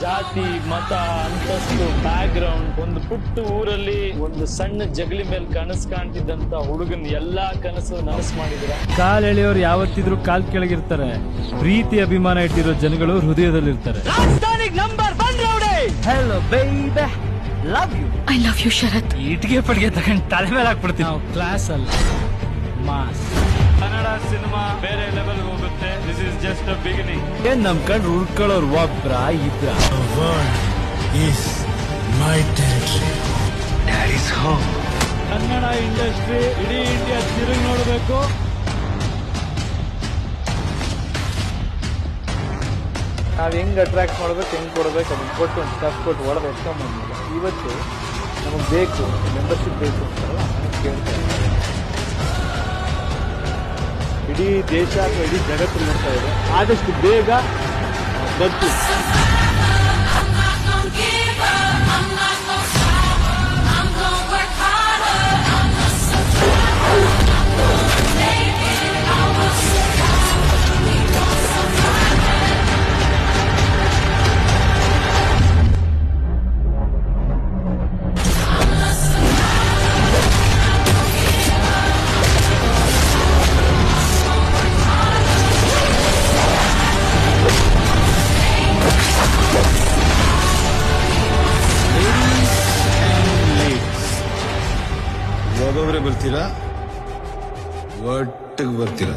ಜಾತಿ, ಮತ, ಅಂತಸ್ತು, ಬ್ಯಾಕ್ ಗ್ರೌಂಡ್, ಒಂದು ಪುಟ್ಟ ಊರಲ್ಲಿ ಒಂದು ಸಣ್ಣ ಜಗಲಿ ಮೇಲೆ ಕನಸು ಕಾಣ್ತಿದ್ದಂತ ಹುಡುಗನ್ ಎಲ್ಲಾ ಕನಸು ನನಸು ಮಾಡಿದ್ರ. ಕಾಲ್ ಎಳೆಯೋರು ಯಾವತ್ತಿದ್ರು ಕಾಲ್ ಕೆಳಗಿರ್ತಾರೆ. ಪ್ರೀತಿ ಅಭಿಮಾನ ಇಟ್ಟಿರೋ ಜನಗಳು ಹೃದಯದಲ್ಲಿರ್ತಾರೆ. Hello baby, love you. I love you Sharath. ಇಟ್ಗೆ ಪಡ್ಗೆ ತಗೊಂಡ್ ತಲೆ ಮೇಲೆ ಹಾಕ್ಬಿಡ್ತೀವಿ. ನಾವು ಕ್ಲಾಸ್ ಅಲ್ಲ, ಮಾಸ್. ಕನ್ನಡ ಸಿನಿಮಾ ಬೇರೆ ಲೆವೆಲ್ ಹೋಗುತ್ತೆ. This is just a beginning. ಏನ್ ನಮ್ ಕಂಡು ಹುಡ್ಕೊಳ್ಳೋರು ಒಬ್ರ ಇಬ್ರ. ಕನ್ನಡ ಇಂಡಸ್ಟ್ರಿ ಇಡೀ ಇಂಡಿಯಾ ತಿರುಗಿ ನೋಡಬೇಕು. ನಾವ್ ಹೆಂಗ್ ಅಟ್ರಾಕ್ಟ್ ಮಾಡ್ಬೇಕು, ಹೆಂಗ್ ಕೊಡ್ಬೇಕು, ಅದನ್ನ ಕೊಟ್ಟು ಒಂದು ಸ್ಟಫ್ ಕೊಟ್ಟು ಒಳಗೆ ಎತ್ಕೊಂಡ್ಬಂದಿಲ್ಲ. ಇವತ್ತು ನಮಗ್ ಬೇಕು, ಮೆಂಬರ್ಶಿಪ್ ಬೇಕು ಅಂತಾರಲ್ಲ, ನನಗೆ ಕೇಳ್ತಾರೆ. ಇಡೀ ದೇಶ ಅಥವಾ ಇಡೀ ಜಗತ್ತು ನೋಡ್ತಾ ಇದೆ. ಆದಷ್ಟು ಬೇಗ ಬದುಕು. ಹೋಗೋದ್ರೆ ಬರ್ತೀರಾ, ಒಟ್ಟಿಗೆ ಬರ್ತೀರಾ.